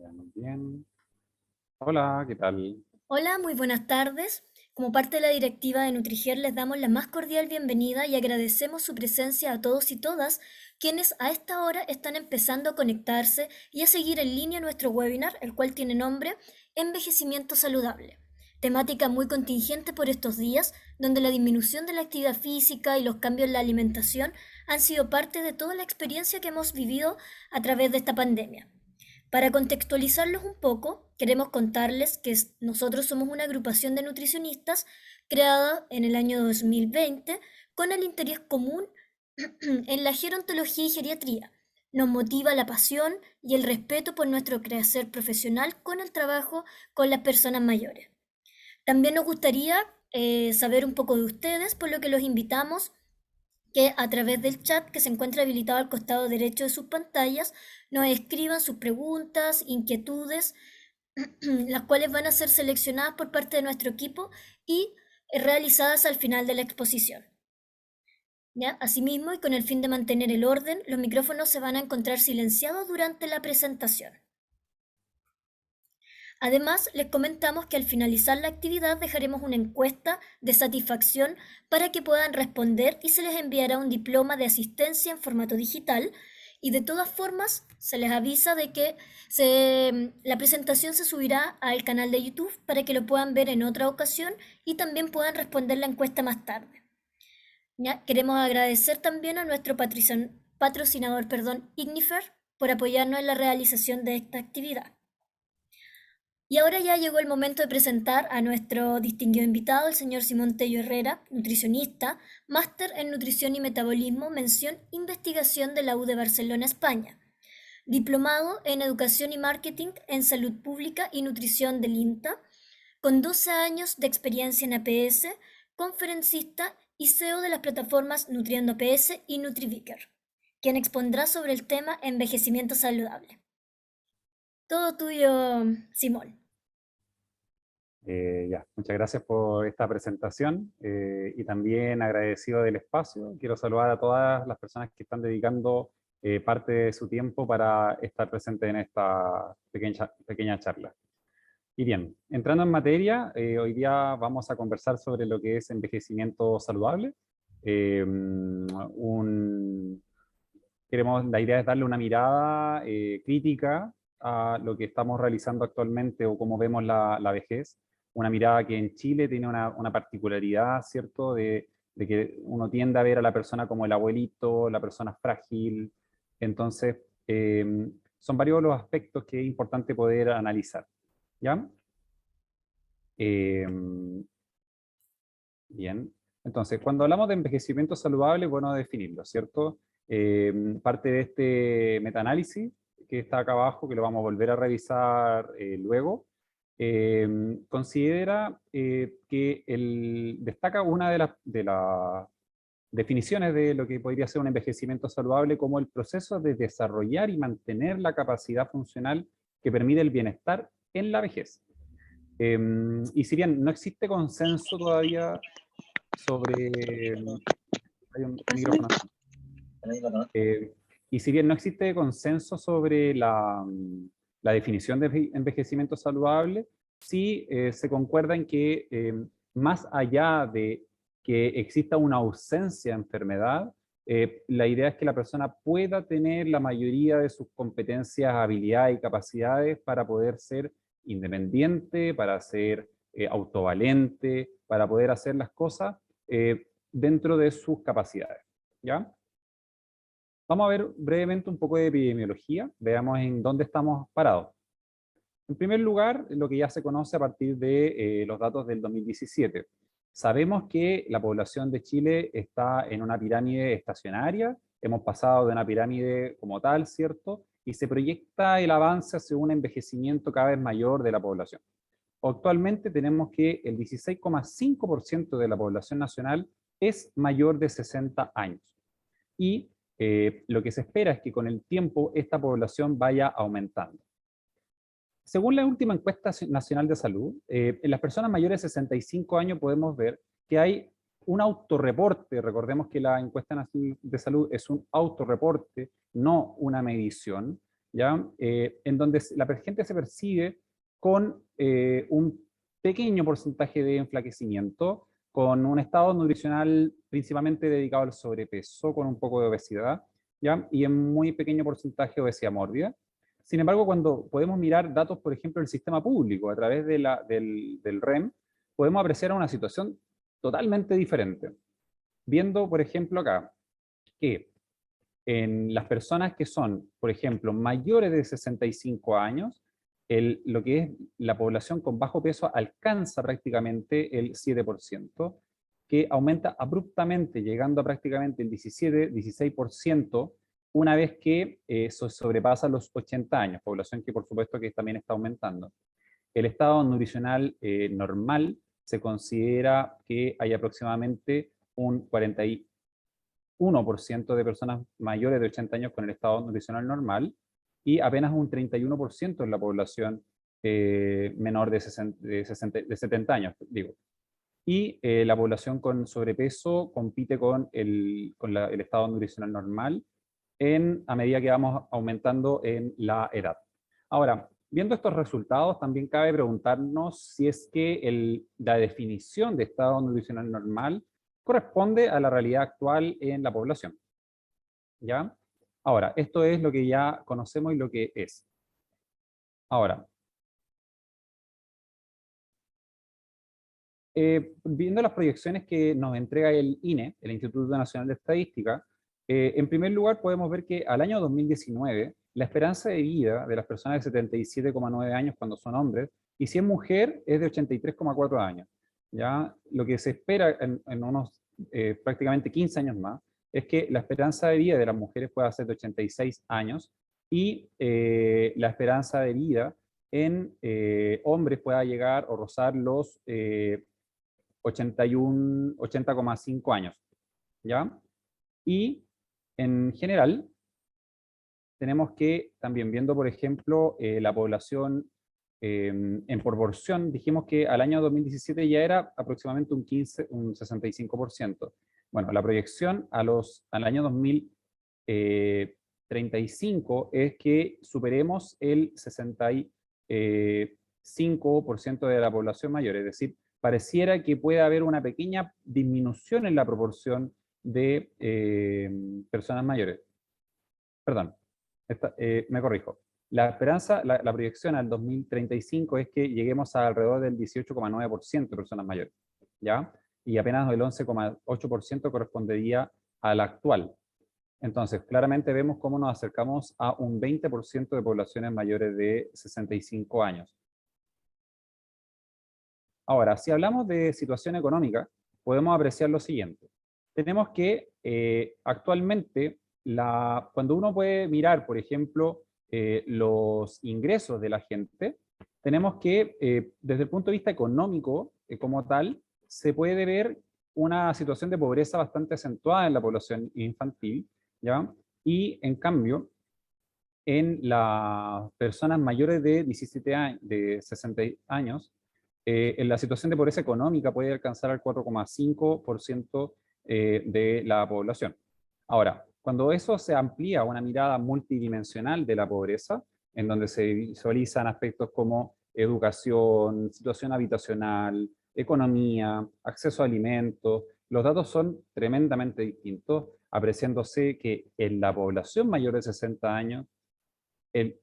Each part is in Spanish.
Ya, muy bien. Hola, ¿qué tal? Hola, muy buenas tardes. Como parte de la directiva de Nutriger les damos la más cordial bienvenida y agradecemos su presencia a todos y todas quienes a esta hora están empezando a conectarse y a seguir en línea nuestro webinar, el cual tiene nombre Envejecimiento Saludable. Temática muy contingente por estos días, donde la disminución de la actividad física y los cambios en la alimentación han sido parte de toda la experiencia que hemos vivido a través de esta pandemia. Para contextualizarlos un poco, queremos contarles que nosotros somos una agrupación de nutricionistas creada en el año 2020 con el interés común en la gerontología y geriatría. Nos motiva la pasión y el respeto por nuestro quehacer profesional con el trabajo con las personas mayores. También nos gustaría saber un poco de ustedes, por lo que los invitamos que a través del chat que se encuentra habilitado al costado derecho de sus pantallas nos escriban sus preguntas, inquietudes, las cuales van a ser seleccionadas por parte de nuestro equipo y realizadas al final de la exposición. ¿Ya? Asimismo, y con el fin de mantener el orden, los micrófonos se van a encontrar silenciados durante la presentación. Además, les comentamos que al finalizar la actividad dejaremos una encuesta de satisfacción para que puedan responder y se les enviará un diploma de asistencia en formato digital. Y de todas formas, se les avisa de que la presentación se subirá al canal de YouTube para que lo puedan ver en otra ocasión y también puedan responder la encuesta más tarde. ¿Ya? Queremos agradecer también a nuestro patrocinador, Ignifer, por apoyarnos en la realización de esta actividad. Y ahora ya llegó el momento de presentar a nuestro distinguido invitado, el señor Simón Tello Herrera, nutricionista, máster en nutrición y metabolismo, mención investigación de la U de Barcelona, España, diplomado en educación y marketing en salud pública y nutrición del INTA, con 12 años de experiencia en APS, conferencista y CEO de las plataformas Nutriendo APS y NutriVicker, quien expondrá sobre el tema envejecimiento saludable. Todo tuyo, Simón. Ya, muchas gracias por esta presentación y también agradecido del espacio. Quiero saludar a todas las personas que están dedicando parte de su tiempo para estar presente en esta pequeña charla. Y bien, entrando en materia, hoy día vamos a conversar sobre lo que es envejecimiento saludable. La idea es darle una mirada crítica a lo que estamos realizando actualmente o cómo vemos la vejez. Una mirada que en Chile tiene una particularidad, ¿cierto? De que uno tiende a ver a la persona como el abuelito, la persona frágil. Entonces, son varios los aspectos que es importante poder analizar. ¿Ya? Eh, Bien. Entonces, cuando hablamos de envejecimiento saludable, es bueno definirlo, ¿cierto? Parte de este metaanálisis que está acá abajo, que lo vamos a volver a revisar luego, considera que destaca una de las definiciones de lo que podría ser un envejecimiento saludable como el proceso de desarrollar y mantener la capacidad funcional que permite el bienestar en la vejez. Y si bien no existe consenso todavía sobre... Hay un micrófono. Eh, y si bien no existe consenso sobre la definición de envejecimiento saludable, sí se concuerda en que más allá de que exista una ausencia de enfermedad, la idea es que la persona pueda tener la mayoría de sus competencias, habilidades y capacidades para poder ser independiente, para ser autovalente, para poder hacer las cosas dentro de sus capacidades. ¿Ya? Vamos a ver brevemente un poco de epidemiología, veamos en dónde estamos parados. En primer lugar, lo que ya se conoce a partir de los datos del 2017. Sabemos que la población de Chile está en una pirámide estacionaria, hemos pasado de una pirámide como tal, ¿cierto? Y se proyecta el avance hacia un envejecimiento cada vez mayor de la población. Actualmente tenemos que el 16,5% de la población nacional es mayor de 60 años. Y lo que se espera es que con el tiempo esta población vaya aumentando. Según la última encuesta nacional de salud, en las personas mayores de 65 años podemos ver que hay un autorreporte. Recordemos que la encuesta nacional de salud es un autorreporte, no una medición, ¿ya? En donde la gente se percibe con un pequeño porcentaje de enflaquecimiento, con un estado nutricional principalmente dedicado al sobrepeso, con un poco de obesidad, ¿ya? Y en muy pequeño porcentaje de obesidad mórbida. Sin embargo, cuando podemos mirar datos, por ejemplo, del sistema público a través de del REM, podemos apreciar una situación totalmente diferente. Viendo, por ejemplo, acá, que en las personas que son, por ejemplo, mayores de 65 años, lo que es la población con bajo peso alcanza prácticamente el 7%, que aumenta abruptamente, llegando a prácticamente el 17-16% una vez que sobrepasa los 80 años, población que por supuesto que también está aumentando. El estado nutricional normal se considera que hay aproximadamente un 41% de personas mayores de 80 años con el estado nutricional normal y apenas un 31% en la población menor de 70 años, digo. Y la población con sobrepeso compite con el estado nutricional normal a medida que vamos aumentando en la edad. Ahora, viendo estos resultados, también cabe preguntarnos si es que la definición de estado nutricional normal corresponde a la realidad actual en la población. ¿Ya? Ahora, esto es lo que ya conocemos y lo que es. Ahora, viendo las proyecciones que nos entrega el INE, el Instituto Nacional de Estadística, en primer lugar podemos ver que al año 2019, la esperanza de vida de las personas de 77,9 años cuando son hombres, y si es mujer es de 83,4 años. ¿Ya? Lo que se espera en unos prácticamente 15 años más, es que la esperanza de vida de las mujeres pueda ser de 86 años, y la esperanza de vida en hombres pueda llegar o rozar los 80,5 años, ¿ya? Y en general, tenemos que también viendo, por ejemplo, la población en proporción, dijimos que al año 2017 ya era aproximadamente un 65%. Bueno, la proyección al año 2035 es que superemos el 65% de la población mayor, es decir, pareciera que puede haber una pequeña disminución en la proporción de personas mayores. Perdón, me corrijo. La esperanza, la proyección al 2035 es que lleguemos a alrededor del 18,9% de personas mayores, ¿ya? Y apenas el 11,8% correspondería al actual. Entonces, claramente vemos cómo nos acercamos a un 20% de poblaciones mayores de 65 años. Ahora, si hablamos de situación económica, podemos apreciar lo siguiente. Tenemos que actualmente, cuando uno puede mirar, por ejemplo, los ingresos de la gente, tenemos que, desde el punto de vista económico como tal, se puede ver una situación de pobreza bastante acentuada en la población infantil, ¿ya? Y en cambio, en las personas mayores de 17 años, de 60 años, en la situación de pobreza económica puede alcanzar al 4,5% de la población. Ahora, cuando eso se amplía a una mirada multidimensional de la pobreza, en donde se visualizan aspectos como educación, situación habitacional, economía, acceso a alimentos, los datos son tremendamente distintos, apreciándose que en la población mayor de 60 años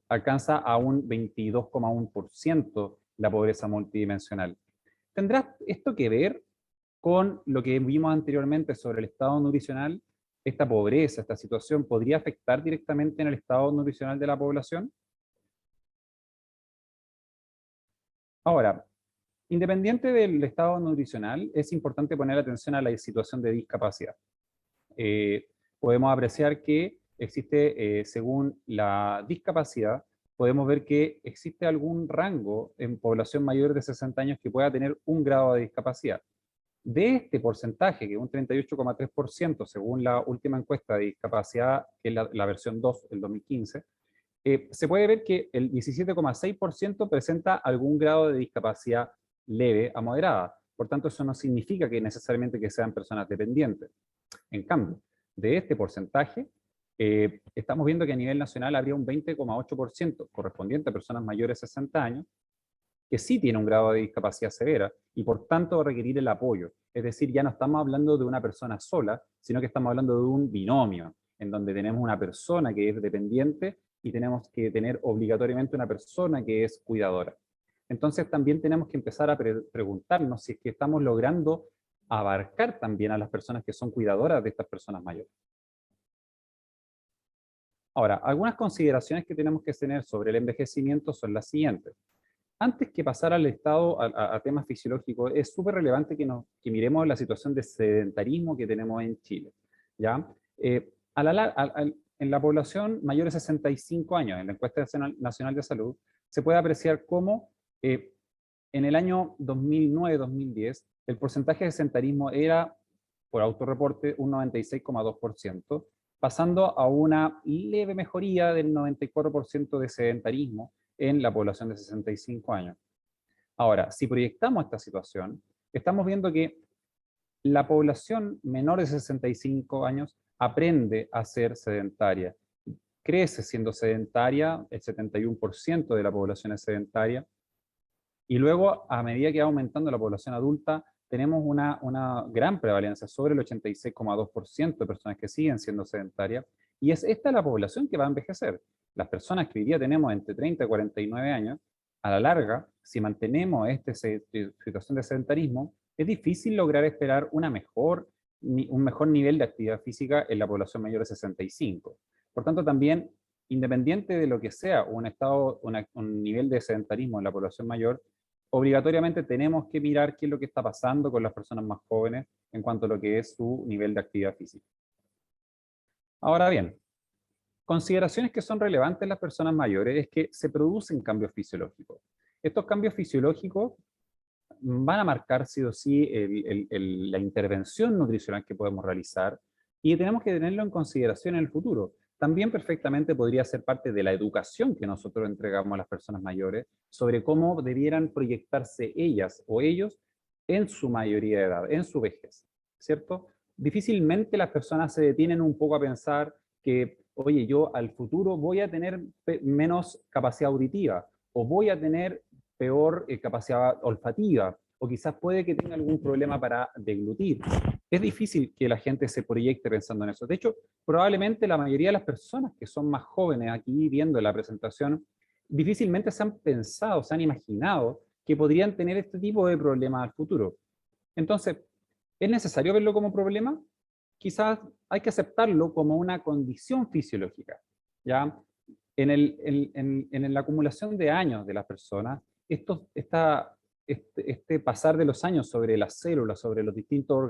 alcanza a un 22,1% la pobreza multidimensional. ¿Tendrá esto que ver con lo que vimos anteriormente sobre el estado nutricional? ¿Esta pobreza, esta situación, podría afectar directamente en el estado nutricional de la población? Ahora, independiente del estado nutricional, es importante poner atención a la situación de discapacidad. Podemos apreciar que existe, según la discapacidad, podemos ver que existe algún rango en población mayor de 60 años que pueda tener un grado de discapacidad. De este porcentaje, que es un 38,3%, según la última encuesta de discapacidad, que es la versión 2 del 2015, se puede ver que el 17,6% presenta algún grado de discapacidad leve a moderada. Por tanto, eso no significa que necesariamente que sean personas dependientes. En cambio, de este porcentaje, estamos viendo que a nivel nacional habría un 20,8% correspondiente a personas mayores de 60 años, que sí tiene un grado de discapacidad severa y por tanto va a requerir el apoyo. Es decir, ya no estamos hablando de una persona sola, sino que estamos hablando de un binomio, en donde tenemos una persona que es dependiente y tenemos que tener obligatoriamente una persona que es cuidadora. Entonces también tenemos que empezar a preguntarnos si es que estamos logrando abarcar también a las personas que son cuidadoras de estas personas mayores. Ahora, algunas consideraciones que tenemos que tener sobre el envejecimiento son las siguientes. Antes que pasar al estado, a temas fisiológicos, es súper relevante que miremos la situación de sedentarismo que tenemos en Chile. ¿Ya? En la población mayor de 65 años, en la encuesta nacional de salud, se puede apreciar cómo en el año 2009-2010 el porcentaje de sedentarismo era, por autorreporte, un 96,2%, pasando a una leve mejoría del 94% de sedentarismo en la población de 65 años. Ahora, si proyectamos esta situación, estamos viendo que la población menor de 65 años aprende a ser sedentaria. Crece siendo sedentaria, el 71% de la población es sedentaria, y luego, a medida que va aumentando la población adulta, tenemos una gran prevalencia, sobre el 86,2% de personas que siguen siendo sedentarias, y es esta la población que va a envejecer. Las personas que hoy día tenemos entre 30 y 49 años, a la larga, si mantenemos esta situación de sedentarismo, es difícil lograr esperar un mejor nivel de actividad física en la población mayor de 65. Por tanto, también, independiente de lo que sea un nivel de sedentarismo en la población mayor, obligatoriamente tenemos que mirar qué es lo que está pasando con las personas más jóvenes en cuanto a lo que es su nivel de actividad física. Ahora bien, consideraciones que son relevantes en las personas mayores es que se producen cambios fisiológicos. Estos cambios fisiológicos van a marcar sí o sí la intervención nutricional que podemos realizar y tenemos que tenerlo en consideración en el futuro. También perfectamente podría ser parte de la educación que nosotros entregamos a las personas mayores sobre cómo debieran proyectarse ellas o ellos en su mayoría de edad, en su vejez, ¿cierto? Difícilmente las personas se detienen un poco a pensar que, oye, yo al futuro voy a tener menos capacidad auditiva o voy a tener peor capacidad olfativa, o quizás puede que tenga algún problema para deglutir. Es difícil que la gente se proyecte pensando en eso. De hecho, probablemente la mayoría de las personas que son más jóvenes aquí viendo la presentación, difícilmente se han pensado, se han imaginado que podrían tener este tipo de problemas al futuro. Entonces, ¿es necesario verlo como problema? Quizás hay que aceptarlo como una condición fisiológica. ¿Ya? En la acumulación de años de las personas, este pasar de los años sobre las células, sobre los distintos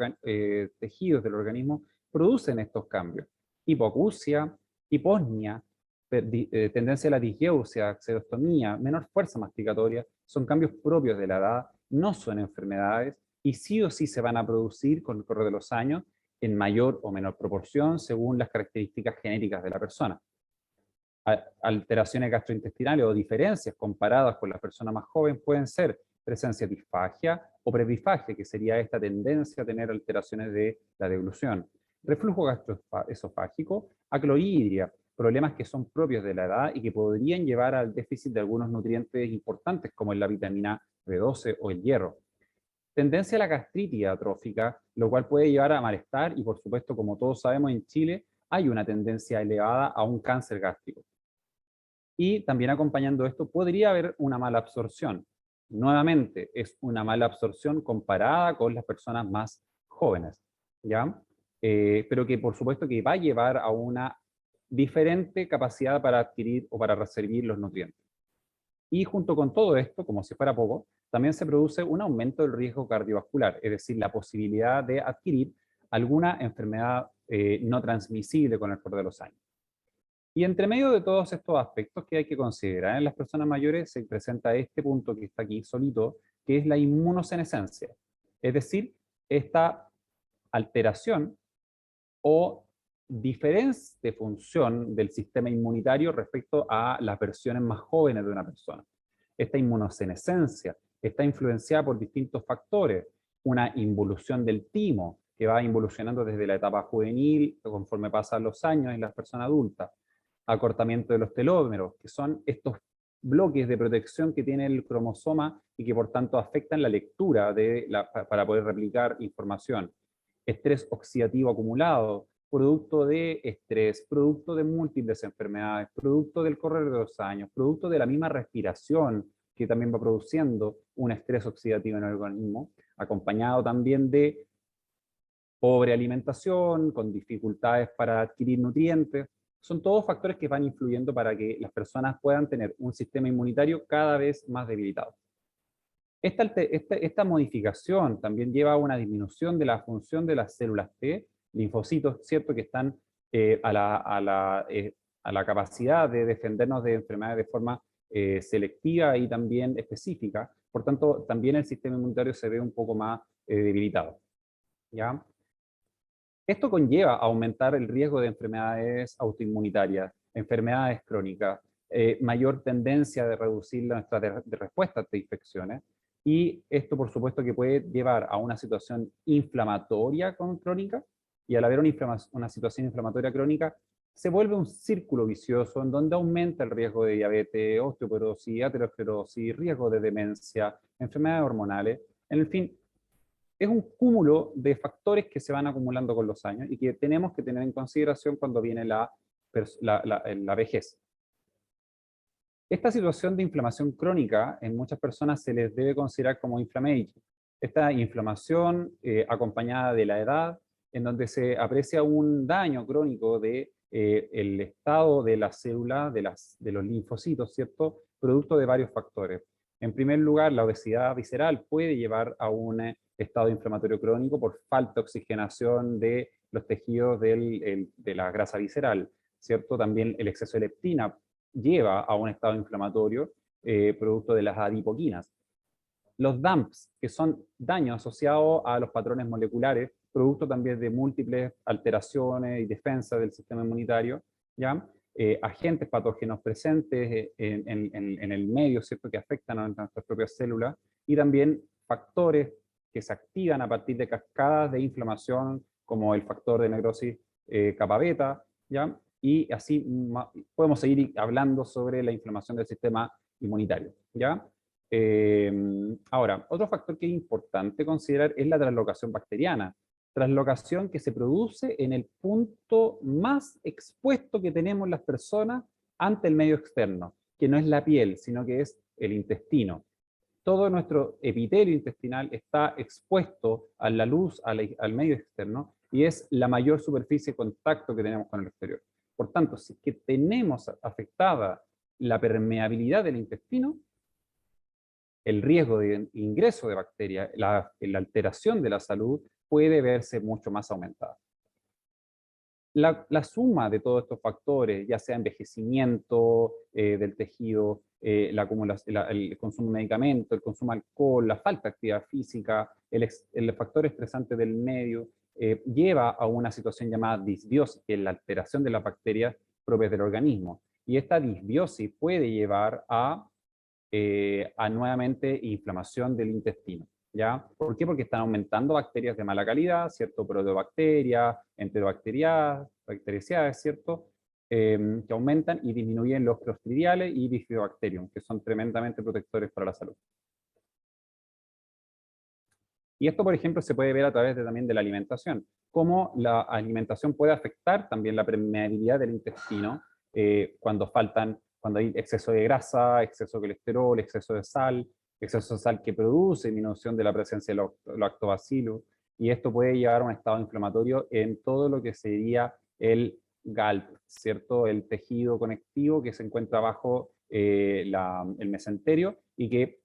tejidos del organismo, producen estos cambios. Hipoacusia, hiposnia, tendencia a la disgeusia, xerostomía, menor fuerza masticatoria, son cambios propios de la edad, no son enfermedades, y sí o sí se van a producir con el correr de los años en mayor o menor proporción según las características genéticas de la persona. Alteraciones gastrointestinales o diferencias comparadas con las personas más jóvenes pueden ser presencia de disfagia o prebifagia, que sería esta tendencia a tener alteraciones de la deglución. Reflujo gastroesofágico, acloidria, problemas que son propios de la edad y que podrían llevar al déficit de algunos nutrientes importantes como la vitamina B12 o el hierro. Tendencia a la gastritis atrófica, lo cual puede llevar a malestar y, por supuesto, como todos sabemos, en Chile hay una tendencia elevada a un cáncer gástrico. Y también acompañando esto podría haber una mala absorción. Nuevamente, es una mala absorción comparada con las personas más jóvenes, ¿ya? Pero que por supuesto que va a llevar a una diferente capacidad para adquirir o para recibir los nutrientes. Y junto con todo esto, como si fuera poco, también se produce un aumento del riesgo cardiovascular, es decir, la posibilidad de adquirir alguna enfermedad no transmisible con el correr de los años. Y entre medio de todos estos aspectos que hay que considerar en las personas mayores, se presenta este punto que está aquí solito, que es la inmunosenescencia. Es decir, esta alteración o diferencia de función del sistema inmunitario respecto a las versiones más jóvenes de una persona. Esta inmunosenescencia está influenciada por distintos factores, una involución del timo, que va involucionando desde la etapa juvenil, conforme pasan los años en las personas adultas. Acortamiento de los telómeros, que son estos bloques de protección que tiene el cromosoma y que por tanto afectan la lectura para poder replicar información. Estrés oxidativo acumulado, producto de estrés, producto de múltiples enfermedades, producto del correr de los años, producto de la misma respiración que también va produciendo un estrés oxidativo en el organismo, acompañado también de pobre alimentación, con dificultades para adquirir nutrientes. Son todos factores que van influyendo para que las personas puedan tener un sistema inmunitario cada vez más debilitado. Esta modificación también lleva a una disminución de la función de las células T, linfocitos, ¿cierto?, que están a la capacidad de defendernos de enfermedades de forma selectiva y también específica. Por tanto, también el sistema inmunitario se ve un poco más debilitado, ¿ya? Esto conlleva aumentar el riesgo de enfermedades autoinmunitarias, enfermedades crónicas, mayor tendencia de reducir nuestra respuesta ante infecciones, y esto por supuesto que puede llevar a una situación inflamatoria crónica, y al haber una situación inflamatoria crónica, se vuelve un círculo vicioso en donde aumenta el riesgo de diabetes, osteoporosis, aterosclerosis, riesgo de demencia, enfermedades hormonales, en fin. Es un cúmulo de factores que se van acumulando con los años y que tenemos que tener en consideración cuando viene la vejez. Esta situación de inflamación crónica en muchas personas se les debe considerar como inflammation. Esta inflamación acompañada de la edad, en donde se aprecia un daño crónico de el estado de la célula, de los linfocitos, ¿cierto? Producto de varios factores. En primer lugar, la obesidad visceral puede llevar a un estado inflamatorio crónico por falta de oxigenación de los tejidos de la grasa visceral, ¿cierto? También el exceso de leptina lleva a un estado inflamatorio producto de las adipoquinas. Los DAMPs, que son daños asociados a los patrones moleculares, producto también de múltiples alteraciones y defensas del sistema inmunitario, ¿ya? Agentes patógenos presentes en el medio, ¿cierto?, que afectan a nuestras propias células, y también factores que se activan a partir de cascadas de inflamación, como el factor de necrosis kappa beta, ¿ya? Y así podemos seguir hablando sobre la inflamación del sistema inmunitario, ¿ya? Ahora, otro factor que es importante considerar es la translocación bacteriana. Translocación que se produce en el punto más expuesto que tenemos las personas ante el medio externo, que no es la piel, sino que es el intestino. Todo nuestro epitelio intestinal está expuesto a la luz, al medio externo, y es la mayor superficie de contacto que tenemos con el exterior. Por tanto, si es que tenemos afectada la permeabilidad del intestino, el riesgo de ingreso de bacterias, la alteración de la salud puede verse mucho más aumentada. La suma de todos estos factores, ya sea envejecimiento del tejido, el consumo de medicamentos, el consumo de alcohol, la falta de actividad física, el factor estresante del medio, lleva a una situación llamada disbiosis, que es la alteración de las bacterias propias del organismo. Y esta disbiosis puede llevar a nuevamente inflamación del intestino, ¿ya? ¿Por qué? Porque están aumentando bacterias de mala calidad, ¿cierto? Proteobacterias, enterobacterias, bactericiadas, ¿cierto? Que aumentan y disminuyen los clostridiales y bifidobacterium, que son tremendamente protectores para la salud. Y esto, por ejemplo, se puede ver a través también de la alimentación, cómo la alimentación puede afectar también la permeabilidad del intestino cuando hay exceso de grasa, exceso de colesterol, exceso de sal que produce disminución de la presencia de lactobacillus, y esto puede llevar a un estado inflamatorio en todo lo que sería el GALP, ¿cierto? El tejido conectivo que se encuentra bajo el mesenterio y que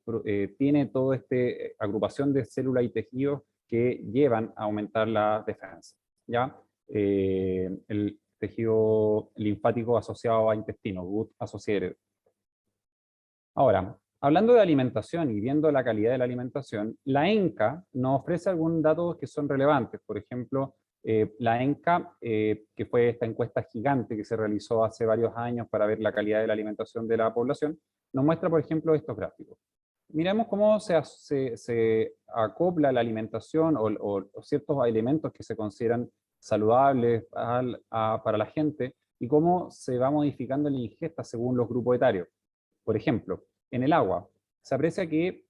tiene toda esta agrupación de células y tejidos que llevan a aumentar la defensa, ¿ya? El tejido linfático asociado a intestino, gut associated. Ahora, hablando de alimentación y viendo la calidad de la alimentación, la ENCA nos ofrece algunos datos que son relevantes. Por ejemplo, la ENCA, que fue esta encuesta gigante que se realizó hace varios años para ver la calidad de la alimentación de la población, nos muestra, por ejemplo, estos gráficos. miremos cómo se acopla la alimentación o ciertos alimentos que se consideran saludables para la gente y cómo se va modificando la ingesta según los grupos etarios. Por ejemplo, en el agua, se aprecia que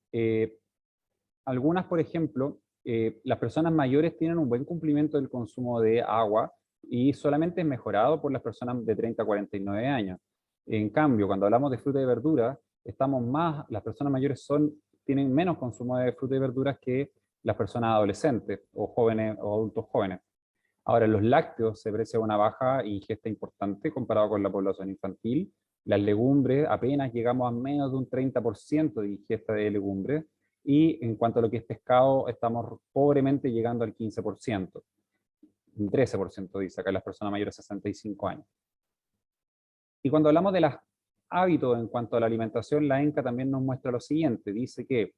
algunas, por ejemplo, las personas mayores tienen un buen cumplimiento del consumo de agua y solamente es mejorado por las personas de 30 a 49 años. En cambio, cuando hablamos de fruta y verdura, las personas mayores tienen menos consumo de fruta y verduras que las personas adolescentes o jóvenes o adultos jóvenes. Ahora, en los lácteos se aprecia una baja ingesta importante comparado con la población infantil. Las legumbres, apenas llegamos a menos de un 30% de ingesta de legumbres. Y en cuanto a lo que es pescado, estamos pobremente llegando al 15%. Un 13% dice acá las personas mayores de 65 años. Y cuando hablamos de los hábitos en cuanto a la alimentación, la ENCA también nos muestra lo siguiente. Dice que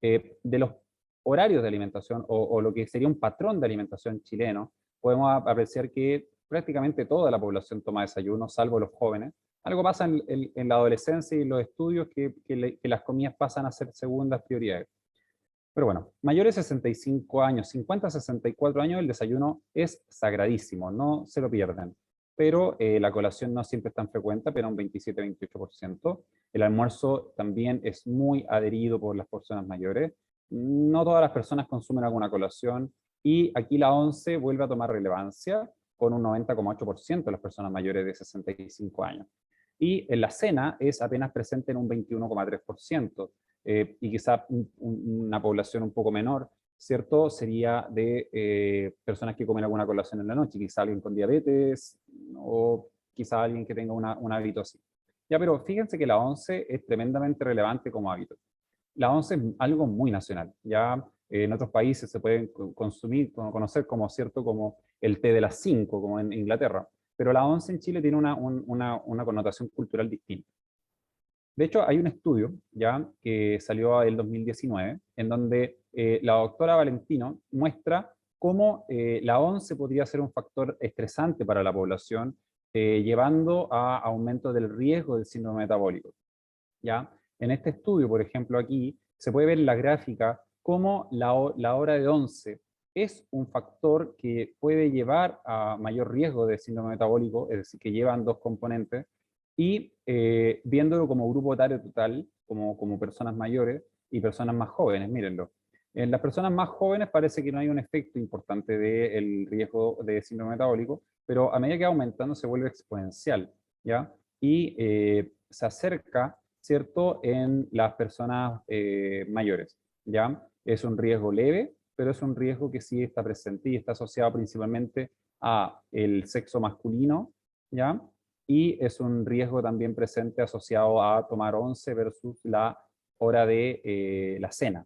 de los horarios de alimentación o lo que sería un patrón de alimentación chileno, podemos apreciar que prácticamente toda la población toma desayuno, salvo los jóvenes. Algo pasa en la adolescencia y en los estudios que las comidas pasan a ser segundas prioridades. Pero bueno, mayores de 65 años, 50 a 64 años, el desayuno es sagradísimo, no se lo pierden. Pero la colación no siempre es tan frecuente, pero un 27-28%. El almuerzo también es muy adherido por las personas mayores. No todas las personas consumen alguna colación. Y aquí la once vuelve a tomar relevancia con un 90,8% de las personas mayores de 65 años. Y en la cena es apenas presente en un 21,3%. Y quizá una población un poco menor, ¿cierto? Sería de personas que comen alguna colación en la noche, quizá alguien con diabetes o quizá alguien que tenga un hábito así. Ya, pero fíjense que la once es tremendamente relevante como hábito. La once es algo muy nacional. Ya en otros países se pueden conocer como, ¿cierto? Como el té de las 5, como en Inglaterra. Pero la once en Chile tiene una connotación cultural distinta. De hecho, hay un estudio ya que salió en 2019, en donde la doctora Valentino muestra cómo la ONCE podría ser un factor estresante para la población, llevando a aumento del riesgo del síndrome metabólico. ¿Ya? En este estudio, por ejemplo, aquí se puede ver en la gráfica cómo la hora de once es un factor que puede llevar a mayor riesgo de síndrome metabólico, es decir, que llevan dos componentes, y viéndolo como grupo etario total, como personas mayores y personas más jóvenes, mírenlo. En las personas más jóvenes parece que no hay un efecto importante del riesgo de síndrome metabólico, pero a medida que va aumentando se vuelve exponencial, ¿ya? Y se acerca, ¿cierto?, en las personas mayores, ¿ya? Es un riesgo leve, pero es un riesgo que sí está presente y está asociado principalmente a el sexo masculino, ¿ya? Y es un riesgo también presente asociado a tomar once versus la hora de la cena.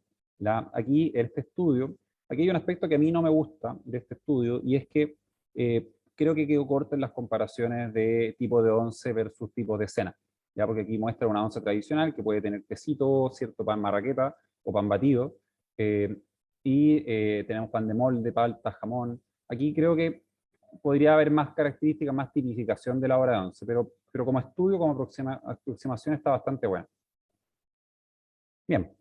Aquí, este estudio, aquí hay un aspecto que a mí no me gusta de este estudio, y es que creo que quedó corto en las comparaciones de tipo de once versus tipo de cena, ¿ya? Porque aquí muestra una once tradicional que puede tener quesito, cierto pan marraqueta o pan batido, y tenemos pan de molde, palta, jamón. Aquí creo que podría haber más características, más tipificación de la hora de once, pero como estudio, como aproximación está bastante buena. Bien,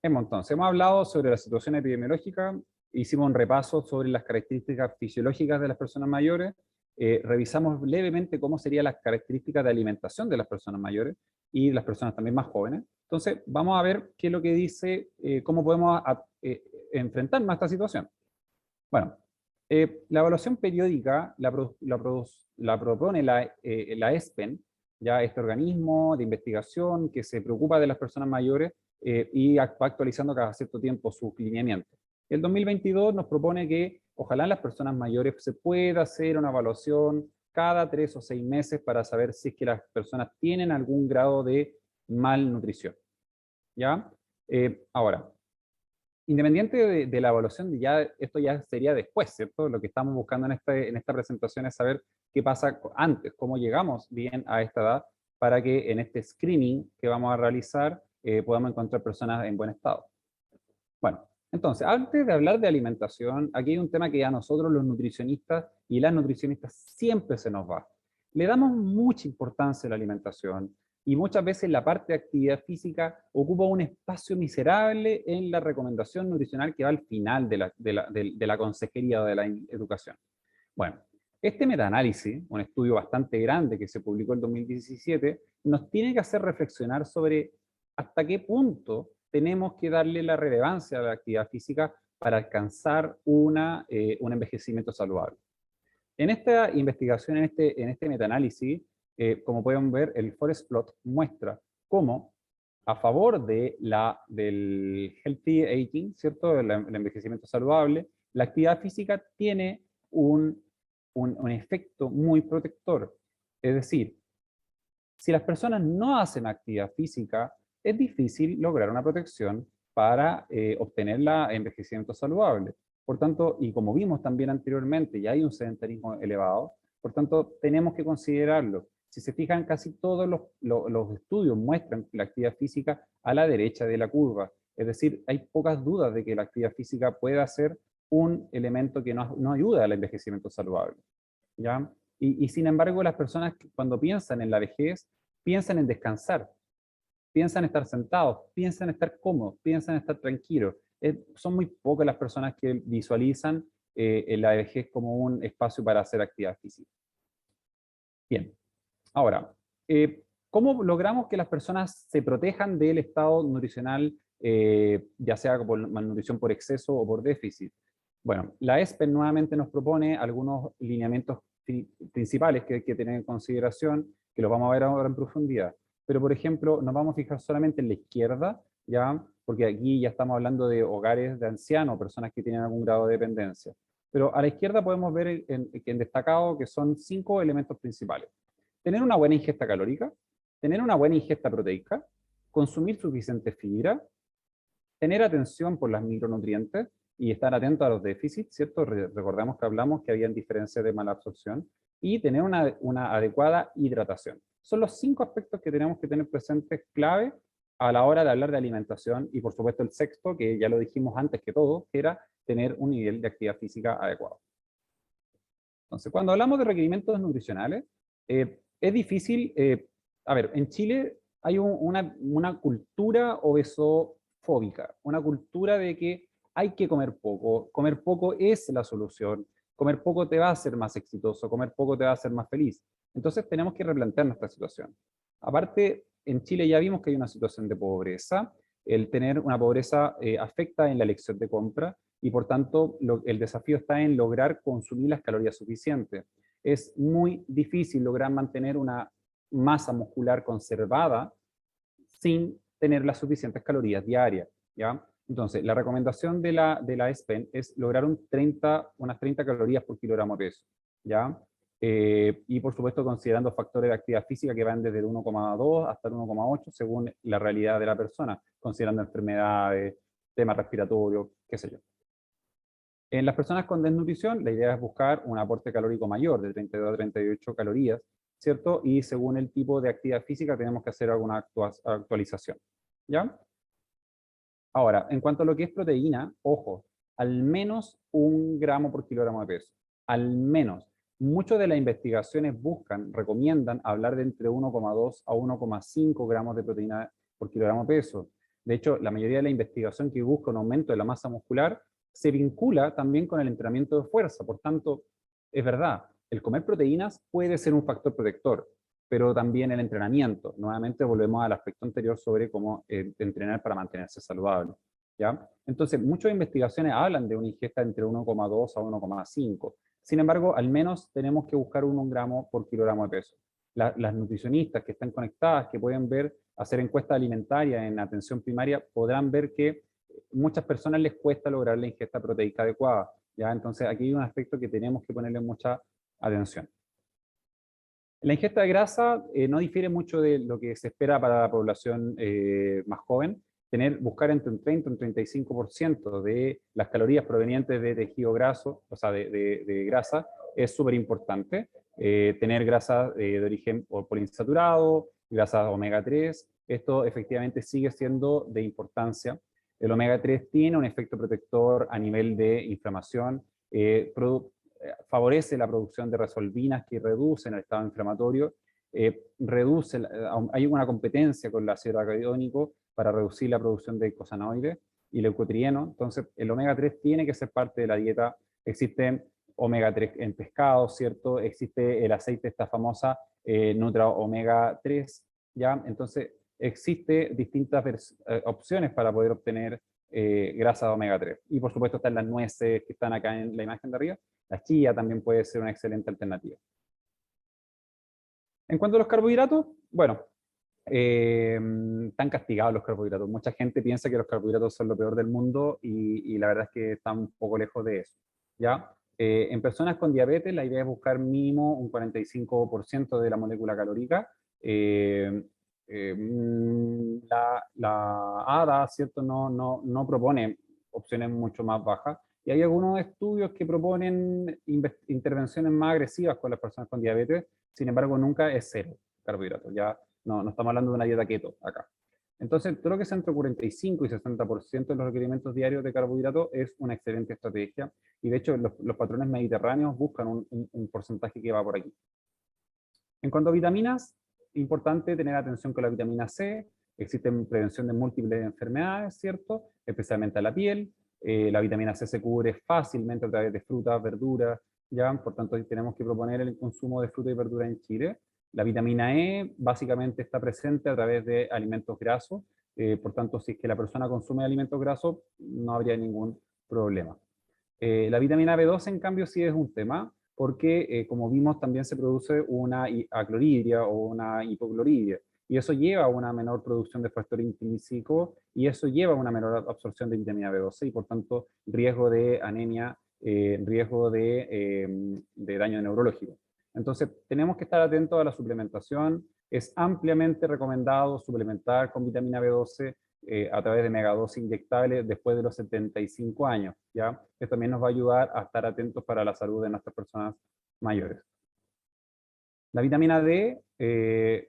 entonces hemos hablado sobre la situación epidemiológica, hicimos un repaso sobre las características fisiológicas de las personas mayores, revisamos levemente cómo serían las características de alimentación de las personas mayores y las personas también más jóvenes. Entonces vamos a ver qué es lo que dice, cómo podemos enfrentarnos a esta situación. Bueno, la evaluación periódica la propone la ESPEN, ya este organismo de investigación que se preocupa de las personas mayores y va actualizando cada cierto tiempo sus lineamientos. El 2022 nos propone que ojalá en las personas mayores se pueda hacer una evaluación cada 3 o 6 meses para saber si es que las personas tienen algún grado de malnutrición. ¿Ya? Ahora, independiente de la evaluación, esto ya sería después, ¿cierto? Lo que estamos buscando en esta presentación es saber qué pasa antes, cómo llegamos bien a esta edad, para que en este screening que vamos a realizar podamos encontrar personas en buen estado. Bueno, entonces, antes de hablar de alimentación, aquí hay un tema que a nosotros los nutricionistas y las nutricionistas siempre se nos va. Le damos mucha importancia a la alimentación, y muchas veces la parte de actividad física ocupa un espacio miserable en la recomendación nutricional que va al final de la consejería o de la educación. Bueno, este metaanálisis, un estudio bastante grande que se publicó en 2017, nos tiene que hacer reflexionar sobre hasta qué punto tenemos que darle la relevancia a la actividad física para alcanzar un envejecimiento saludable. En esta investigación, en este metaanálisis, como pueden ver, el Forest Plot muestra cómo a favor del healthy aging, ¿cierto? El envejecimiento saludable, la actividad física tiene un efecto muy protector. Es decir, si las personas no hacen actividad física, es difícil lograr una protección para obtener el envejecimiento saludable. Por tanto, y como vimos también anteriormente, ya hay un sedentarismo elevado, por tanto, tenemos que considerarlo. Si se fijan, casi todos los estudios muestran la actividad física a la derecha de la curva. Es decir, hay pocas dudas de que la actividad física pueda ser un elemento que nos ayuda al envejecimiento saludable, ¿ya? Y sin embargo, las personas cuando piensan en la vejez, piensan en descansar, piensan estar sentados, piensan estar cómodos, piensan estar tranquilos. Son muy pocas las personas que visualizan la vejez como un espacio para hacer actividad física. Bien, ahora, ¿cómo logramos que las personas se protejan del estado nutricional, ya sea por malnutrición por exceso o por déficit? Bueno, la ESPEN nuevamente nos propone algunos lineamientos principales que hay que tener en consideración, que los vamos a ver ahora en profundidad. Pero, por ejemplo, nos vamos a fijar solamente en la izquierda, ¿ya? Porque aquí ya estamos hablando de hogares de ancianos, personas que tienen algún grado de dependencia. Pero a la izquierda podemos ver en destacado que son 5 elementos principales. Tener una buena ingesta calórica, tener una buena ingesta proteica, consumir suficiente fibra, tener atención por las micronutrientes y estar atento a los déficits, ¿cierto? Recordamos que hablamos que había diferencias de mala absorción, y tener una adecuada hidratación. Son los 5 aspectos que tenemos que tener presentes clave a la hora de hablar de alimentación, y por supuesto el sexto, que ya lo dijimos antes que todo, que era tener un nivel de actividad física adecuado. Entonces, cuando hablamos de requerimientos nutricionales, es difícil, a ver, en Chile hay una cultura obesofóbica, una cultura de que hay que comer poco es la solución, comer poco te va a hacer más exitoso, comer poco te va a hacer más feliz. Entonces tenemos que replantear nuestra situación. Aparte, en Chile ya vimos que hay una situación de pobreza. El tener una pobreza afecta en la elección de compra, y por tanto el desafío está en lograr consumir las calorías suficientes. Es muy difícil lograr mantener una masa muscular conservada sin tener las suficientes calorías diarias, ¿ya? Entonces, la recomendación de la ESPEN es lograr unas 30 calorías por kilogramo de peso, ¿ya? Y por supuesto considerando factores de actividad física que van desde el 1,2 hasta el 1,8 según la realidad de la persona, considerando enfermedades, temas respiratorios, qué sé yo. En las personas con desnutrición, la idea es buscar un aporte calórico mayor, de 32 a 38 calorías, ¿cierto? Y según el tipo de actividad física tenemos que hacer alguna actualización, ¿ya? Ahora, en cuanto a lo que es proteína, ojo, al menos 1 gramo por kilogramo de peso, al menos. Muchas de las investigaciones recomiendan hablar de entre 1,2 a 1,5 gramos de proteína por kilogramo de peso. De hecho, la mayoría de la investigación que busca un aumento de la masa muscular se vincula también con el entrenamiento de fuerza. Por tanto, es verdad, el comer proteínas puede ser un factor protector, pero también el entrenamiento. Nuevamente volvemos al aspecto anterior sobre cómo entrenar para mantenerse saludable, ¿ya? Entonces, muchas investigaciones hablan de una ingesta entre 1,2 a 1,5. Sin embargo, al menos tenemos que buscar 1 gramo por kilogramo de peso. Las nutricionistas que están conectadas, que pueden hacer encuestas alimentarias en atención primaria, podrán ver que muchas personas les cuesta lograr la ingesta proteica adecuada, ¿ya? Entonces, aquí hay un aspecto que tenemos que ponerle mucha atención. La ingesta de grasa no difiere mucho de lo que se espera para la población más joven. Buscar entre un 30 y un 35% de las calorías provenientes de tejido graso, o sea, de grasa, es súper importante. Tener grasa de origen poliinsaturado, grasas omega 3, esto efectivamente sigue siendo de importancia. El omega 3 tiene un efecto protector a nivel de inflamación, favorece la producción de resolvinas que reducen el estado inflamatorio, reduce, hay una competencia con el ácido araquidónico para reducir la producción de icosanoides y leucotrieno. Entonces el omega 3 tiene que ser parte de la dieta. Existen omega 3 en pescado, ¿cierto? Existe el aceite, esta famosa Nutra Omega 3, ¿ya? Entonces existe distintas opciones para poder obtener grasa de omega 3. Y por supuesto están las nueces que están acá en la imagen de arriba. La chía también puede ser una excelente alternativa. En cuanto a los carbohidratos, bueno, están castigados los carbohidratos. Mucha gente piensa que los carbohidratos son lo peor del mundo y la verdad es que están un poco lejos de eso, ¿ya? En personas con diabetes la idea es buscar mínimo un 45% de la molécula calórica. La ADA, ¿cierto? No propone opciones mucho más bajas. Y hay algunos estudios que proponen intervenciones más agresivas con las personas con diabetes. Sin embargo, nunca es cero carbohidratos. Ya no estamos hablando de una dieta keto acá. Entonces, todo lo que es entre 45 y 60% de los requerimientos diarios de carbohidratos es una excelente estrategia. Y de hecho, los patrones mediterráneos buscan un porcentaje que va por aquí. En cuanto a vitaminas, importante tener atención con la vitamina C. Existe prevención de múltiples enfermedades, ¿cierto? Especialmente a la piel. La vitamina C se cubre fácilmente a través de frutas, verduras, ¿ya? Por tanto, tenemos que proponer el consumo de fruta y verdura en Chile. La vitamina E básicamente está presente a través de alimentos grasos. Por tanto, si es que la persona consume alimentos grasos, no habría ningún problema. La vitamina B12, en cambio, sí es un tema, porque como vimos también se produce una acloridria o una hipocloridria, y eso lleva a una menor producción de factor intrínseco, y eso lleva a una menor absorción de vitamina B12, y por tanto riesgo de anemia, riesgo de daño neurológico. Entonces tenemos que estar atentos a la suplementación. Es ampliamente recomendado suplementar con vitamina B12 a través de megadosis inyectables después de los 75 años, ¿ya? Esto también nos va a ayudar a estar atentos para la salud de nuestras personas mayores. La vitamina D,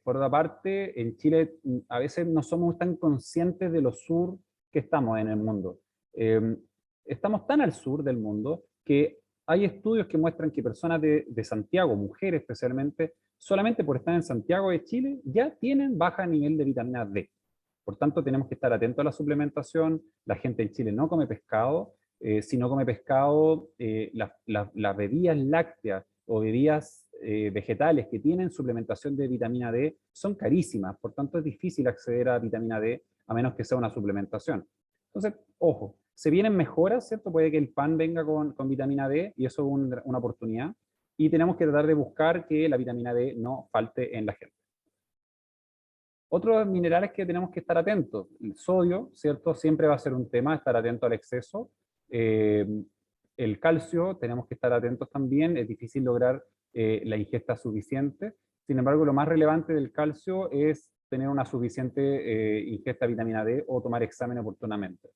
por otra parte, en Chile a veces no somos tan conscientes de lo sur que estamos en el mundo. Estamos tan al sur del mundo que hay estudios que muestran que personas de Santiago, mujeres especialmente, solamente por estar en Santiago de Chile, ya tienen baja nivel de vitamina D. Por tanto, tenemos que estar atentos a la suplementación. La gente en Chile no come pescado. Si no come pescado, las bebidas lácteas o bebidas vegetales que tienen suplementación de vitamina D son carísimas. Por tanto, es difícil acceder a vitamina D a menos que sea una suplementación. Entonces, ojo, se vienen mejoras, ¿cierto? Puede que el pan venga con vitamina D y eso es una oportunidad. Y tenemos que tratar de buscar que la vitamina D no falte en la gente. Otros minerales que tenemos que estar atentos, el sodio, ¿cierto? Siempre va a ser un tema, estar atento al exceso. El calcio, tenemos que estar atentos también, es difícil lograr la ingesta suficiente. Sin embargo, lo más relevante del calcio es tener una suficiente ingesta de vitamina D o tomar examen oportunamente.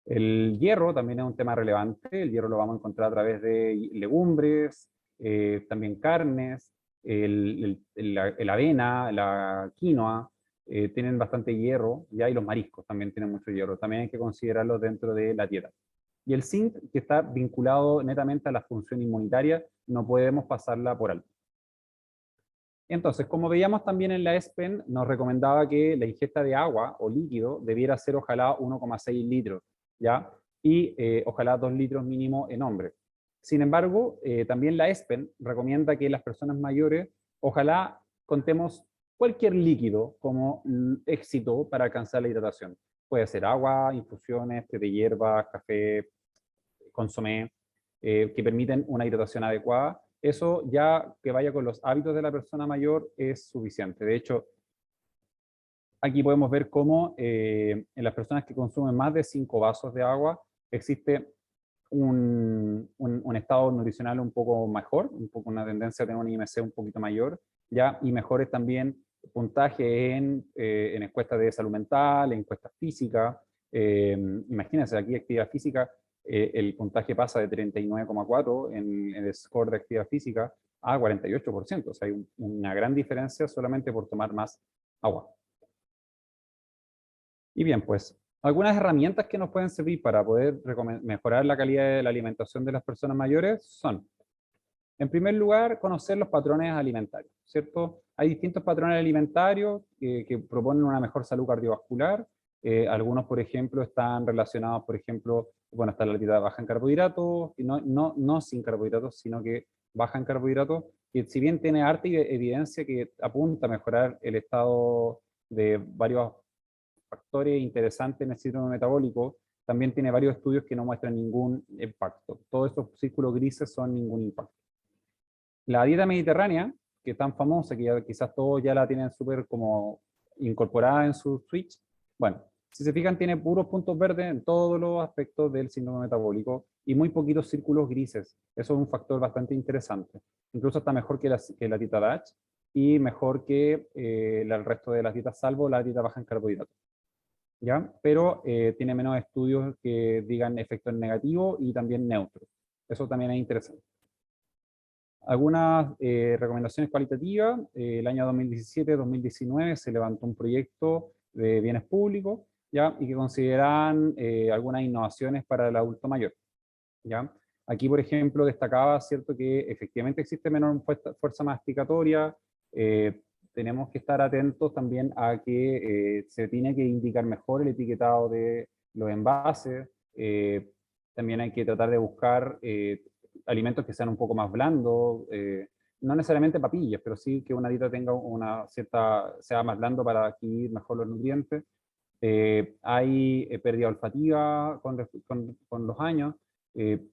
El hierro también es un tema relevante, el hierro lo vamos a encontrar a través de legumbres, también carnes, el avena, la quinoa, tienen bastante hierro, ya, y los mariscos también tienen mucho hierro, también hay que considerarlos dentro de la dieta. Y el zinc, que está vinculado netamente a la función inmunitaria, no podemos pasarla por alto. Entonces, como veíamos también en la ESPEN, nos recomendaba que la ingesta de agua o líquido debiera ser ojalá 1,6 litros, ¿ya? Y ojalá 2 litros mínimo en hombres. Sin embargo, también la ESPEN recomienda que las personas mayores, ojalá contemos cualquier líquido como éxito para alcanzar la hidratación. Puede ser agua, infusiones, té de hierba, café, consomé, que permiten una hidratación adecuada. Eso ya que vaya con los hábitos de la persona mayor es suficiente. De hecho, aquí podemos ver cómo en las personas que consumen más de 5 vasos de agua existe un estado nutricional un poco mejor, un poco una tendencia a tener un IMC un poquito mayor, ¿ya? Y mejores también puntaje en encuestas de salud mental, en encuestas físicas. Imagínense, aquí actividad física, el puntaje pasa de 39,4 en el score de actividad física a 48%. O sea, hay una gran diferencia solamente por tomar más agua. Y bien, pues algunas herramientas que nos pueden servir para poder mejorar la calidad de la alimentación de las personas mayores son, En primer lugar, conocer los patrones alimentarios, ¿cierto? Hay distintos patrones alimentarios que proponen una mejor salud cardiovascular. Algunos, por ejemplo, están relacionados, por ejemplo, bueno, está la dieta baja en carbohidratos, y no sin carbohidratos, sino que baja en carbohidratos, que si bien tiene harta evidencia que apunta a mejorar el estado de varios factores interesantes en el síndrome metabólico, también tiene varios estudios que no muestran ningún impacto. Todos estos círculos grises son ningún impacto. La dieta mediterránea, que es tan famosa, que ya, quizás todos ya la tienen súper como incorporada en su switch, bueno, si se fijan tiene puros puntos verdes en todos los aspectos del síndrome metabólico y muy poquitos círculos grises. Eso es un factor bastante interesante. Incluso está mejor que la dieta DASH y mejor que el resto de las dietas, salvo la dieta baja en carbohidratos. ¿Ya? Pero tiene menos estudios que digan efectos negativos y también neutros. Eso también es interesante. Algunas recomendaciones cualitativas. El año 2017-2019 se levantó un proyecto de bienes públicos, ¿ya? Y que consideran algunas innovaciones para el adulto mayor, ¿ya? Aquí, por ejemplo, destacaba, ¿cierto?, que efectivamente existe menor fuerza masticatoria. Tenemos que estar atentos también a que se tiene que indicar mejor el etiquetado de los envases. También hay que tratar de buscar alimentos que sean un poco más blandos, no necesariamente papillas, pero sí que una dieta tenga una cierta, sea más blando para adquirir mejor los nutrientes. Hay pérdida olfativa con los años,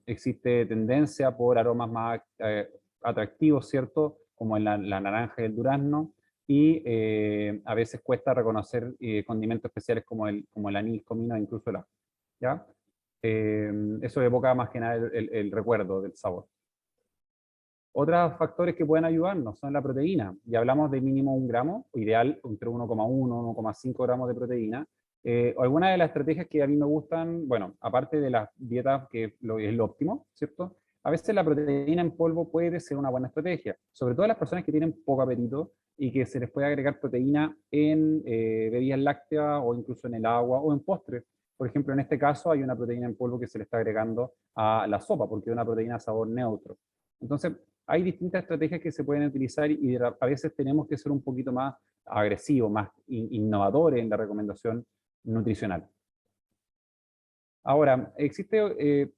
existe tendencia por aromas más atractivos, ¿cierto? Como en la naranja y el durazno, y a veces cuesta reconocer condimentos especiales como el anís, comino e incluso el ajo, ¿ya? Eso evoca más que nada el recuerdo del sabor. Otros factores que pueden ayudarnos son la proteína. Ya hablamos de mínimo 1 gramo, ideal entre 1,1 y 1,5 gramos de proteína. Algunas de las estrategias que a mí me gustan, bueno, aparte de las dietas, que es lo óptimo, ¿cierto? A veces la proteína en polvo puede ser una buena estrategia, sobre todo las personas que tienen poco apetito y que se les puede agregar proteína en bebidas lácteas o incluso en el agua o en postres. Por ejemplo, en este caso hay una proteína en polvo que se le está agregando a la sopa porque es una proteína de sabor neutro. Entonces, hay distintas estrategias que se pueden utilizar y a veces tenemos que ser un poquito más agresivos, más innovadores en la recomendación nutricional. Ahora, existe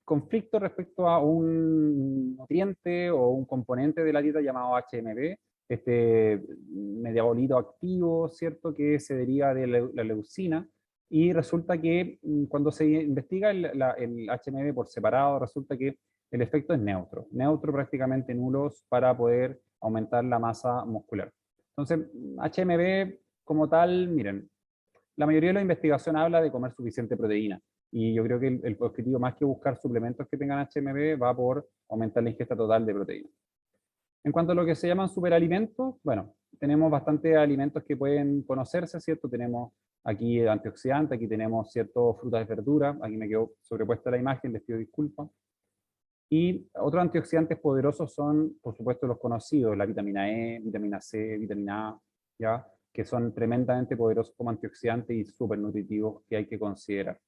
conflicto respecto a un nutriente o un componente de la dieta llamado HMB, este metabolito activo, ¿cierto?, que se deriva de la leucina, y resulta que cuando se investiga el HMB por separado, resulta que el efecto es neutro prácticamente nulo para poder aumentar la masa muscular. Entonces, HMB como tal, miren, la mayoría de la investigación habla de comer suficiente proteína, y yo creo que el objetivo, más que buscar suplementos que tengan HMB, va por aumentar la ingesta total de proteína. En cuanto a lo que se llaman superalimentos, bueno, tenemos bastantes alimentos que pueden conocerse, ¿cierto? Tenemos aquí antioxidantes, aquí tenemos ciertos frutas y verduras, aquí me quedó sobrepuesta la imagen, les pido disculpas. Y otros antioxidantes poderosos son, por supuesto, los conocidos, la vitamina E, vitamina C, vitamina A, ¿ya?, que son tremendamente poderosos como antioxidantes y súper nutritivos que hay que considerar.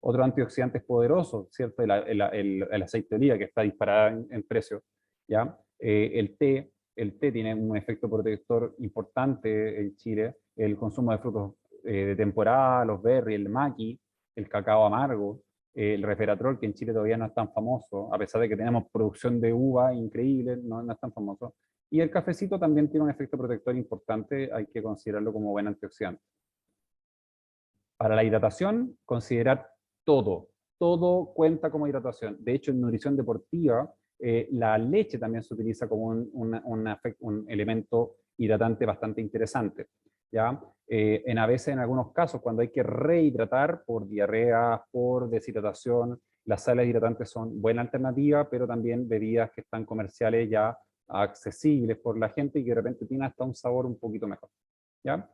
Otros antioxidantes poderosos, ¿cierto? El aceite de oliva, que está disparado en precio, ¿ya? El té tiene un efecto protector importante en Chile. El consumo de frutos de temporada, los berries, el maqui, el cacao amargo, el resveratrol, que en Chile todavía no es tan famoso, a pesar de que tenemos producción de uva increíble, no es tan famoso. Y el cafecito también tiene un efecto protector importante, hay que considerarlo como buen antioxidante. Para la hidratación, considerar todo cuenta como hidratación. De hecho, en nutrición deportiva, la leche también se utiliza como un elemento hidratante bastante interesante, ¿ya? A veces, en algunos casos, cuando hay que rehidratar por diarrea, por deshidratación, las sales hidratantes son buena alternativa, pero también bebidas que están comerciales ya accesibles por la gente y que de repente tienen hasta un sabor un poquito mejor, ¿ya?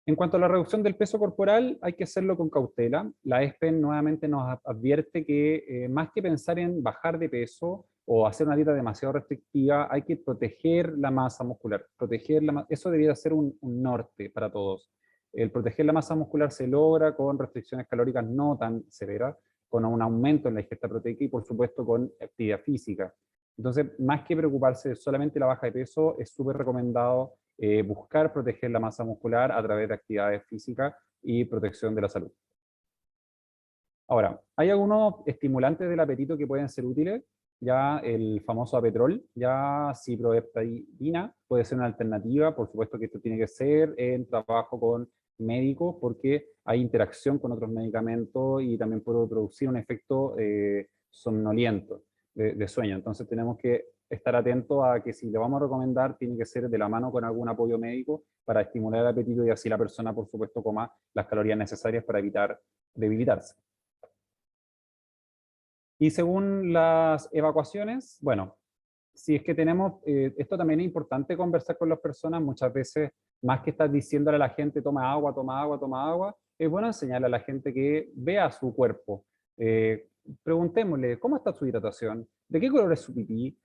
En cuanto a la reducción del peso corporal, hay que hacerlo con cautela. La ESPEN nuevamente nos advierte que más que pensar en bajar de peso o hacer una dieta demasiado restrictiva, hay que proteger la masa muscular. Eso debería ser un norte para todos. El proteger la masa muscular se logra con restricciones calóricas no tan severas, con un aumento en la ingesta proteica y por supuesto con actividad física. Entonces, más que preocuparse de solamente la baja de peso, es súper recomendado buscar proteger la masa muscular a través de actividades físicas y protección de la salud. Ahora, hay algunos estimulantes del apetito que pueden ser útiles. Ya el famoso apetrol, ya ciproheptadina puede ser una alternativa. Por supuesto que esto tiene que ser en trabajo con médicos porque hay interacción con otros medicamentos y también puede producir un efecto somnoliento de sueño. Entonces tenemos que estar atentos a que si le vamos a recomendar, tiene que ser de la mano con algún apoyo médico para estimular el apetito y así la persona, por supuesto, coma las calorías necesarias para evitar debilitarse. Y según las evacuaciones, bueno, si es que tenemos, esto también es importante conversar con las personas, muchas veces, más que estar diciéndole a la gente, toma agua, toma agua, toma agua, es bueno enseñarle a la gente que vea su cuerpo. Preguntémosle, ¿cómo está su hidratación? ¿De qué color es su pipí?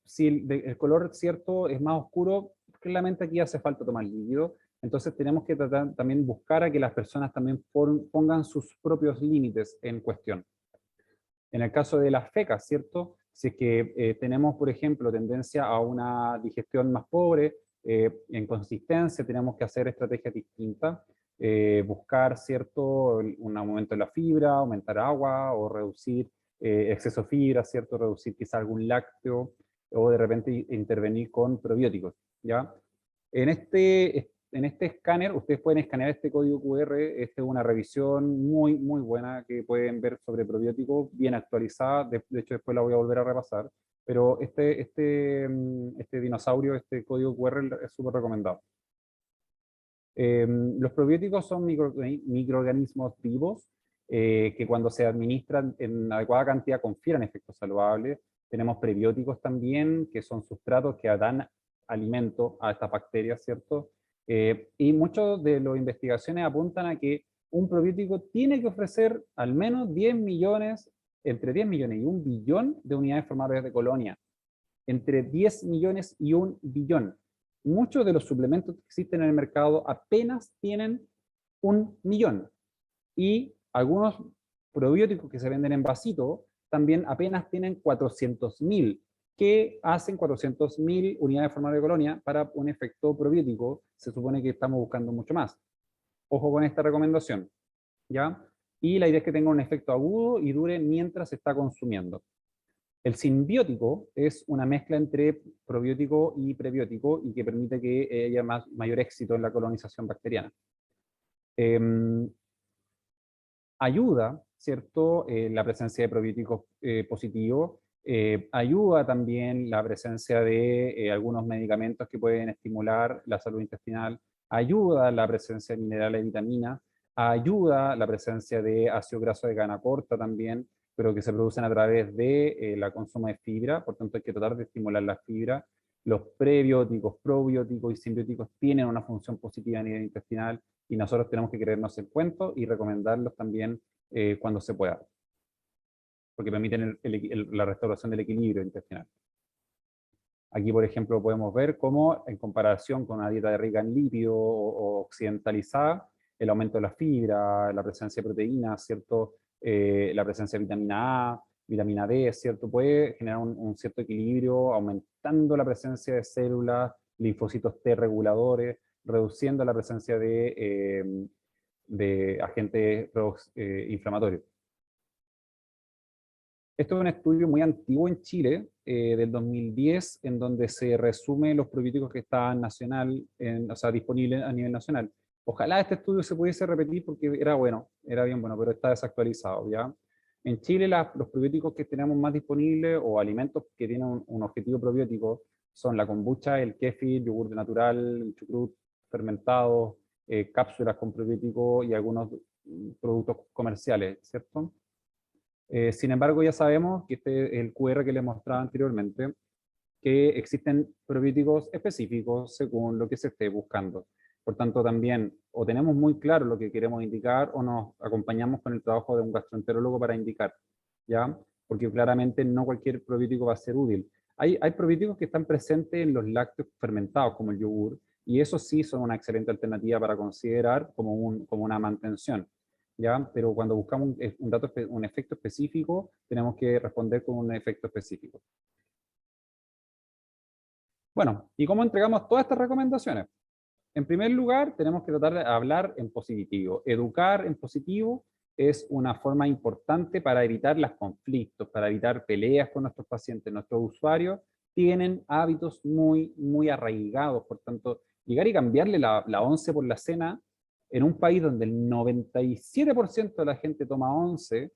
Si el color cierto es más oscuro, claramente aquí hace falta tomar líquido. Entonces tenemos que tratar, también buscar a que las personas también pongan sus propios límites en cuestión. En el caso de las fecas, ¿cierto? Si es que tenemos, por ejemplo, tendencia a una digestión más pobre, en consistencia, tenemos que hacer estrategias distintas, buscar, ¿cierto?, un aumento de la fibra, aumentar agua o reducir exceso de fibra, ¿cierto?, reducir quizá algún lácteo o de repente intervenir con probióticos, ¿ya? En este escáner, ustedes pueden escanear este código QR, esta es una revisión muy, muy buena que pueden ver sobre probióticos, bien actualizada, de hecho después la voy a volver a repasar, pero este dinosaurio, este código QR es súper recomendado. Los probióticos son microorganismos vivos que cuando se administran en adecuada cantidad confieren efectos saludables. Tenemos prebióticos también, que son sustratos que dan alimento a estas bacterias, ¿cierto? Y muchas de las investigaciones apuntan a que un probiótico tiene que ofrecer al menos 10 millones, entre 10 millones y 1 billón de unidades formadoras de colonia. Entre 10 millones y 1 billón. Muchos de los suplementos que existen en el mercado apenas tienen 1 millón. Y algunos probióticos que se venden en vasito también apenas tienen 400.000. ¿Qué hacen 400.000 unidades formadoras de colonia para un efecto probiótico? Se supone que estamos buscando mucho más. Ojo con esta recomendación, ¿ya? Y la idea es que tenga un efecto agudo y dure mientras se está consumiendo. El simbiótico es una mezcla entre probiótico y prebiótico y que permite que haya mayor éxito en la colonización bacteriana. Ayuda, ¿cierto?, la presencia de probióticos positivos. Ayuda también la presencia de algunos medicamentos que pueden estimular la salud intestinal. Ayuda la presencia de minerales y vitaminas. Ayuda la presencia de ácido graso de cadena corta también, pero que se producen a través de la consumo de fibra. Por tanto, hay que tratar de estimular la fibra. Los prebióticos, probióticos y simbióticos tienen una función positiva a nivel intestinal y nosotros tenemos que creernos el cuento y recomendarlos también cuando se pueda, porque permiten la restauración del equilibrio intestinal. Aquí, por ejemplo, podemos ver cómo, en comparación con una dieta rica en lípido o occidentalizada, el aumento de la fibra, la presencia de proteínas, ¿cierto? La presencia de vitamina A, vitamina D, ¿cierto? Puede generar un cierto equilibrio, aumentando la presencia de células, linfocitos T reguladores, reduciendo la presencia de agentes inflamatorios. Esto es un estudio muy antiguo en Chile, del 2010, en donde se resume los probióticos que estaban o sea, disponibles a nivel nacional. Ojalá este estudio se pudiese repetir porque era bueno, era bien bueno, pero está desactualizado, ¿ya? En Chile los probióticos que tenemos más disponibles o alimentos que tienen un objetivo probiótico son la kombucha, el kéfir, yogur natural, el chucrut fermentado, cápsulas con probióticos y algunos productos comerciales, ¿cierto? Sin embargo, ya sabemos que este es el QR que les mostraba anteriormente, que existen probióticos específicos según lo que se esté buscando. Por tanto, también o tenemos muy claro lo que queremos indicar o nos acompañamos con el trabajo de un gastroenterólogo para indicar, ¿ya? Porque claramente no cualquier probiótico va a ser útil. Hay probióticos que están presentes en los lácteos fermentados, como el yogur, y esos sí son una excelente alternativa para considerar como una mantención. ¿ya? Pero cuando buscamos un dato, un efecto específico, tenemos que responder con un efecto específico. Bueno, ¿y cómo entregamos todas estas recomendaciones? En primer lugar, tenemos que tratar de hablar en positivo. Educar en positivo es una forma importante para evitar los conflictos, para evitar peleas con nuestros pacientes. Nuestros usuarios tienen hábitos muy arraigados, por tanto, llegar y cambiarle la once por la cena en un país donde el 97% de la gente toma once,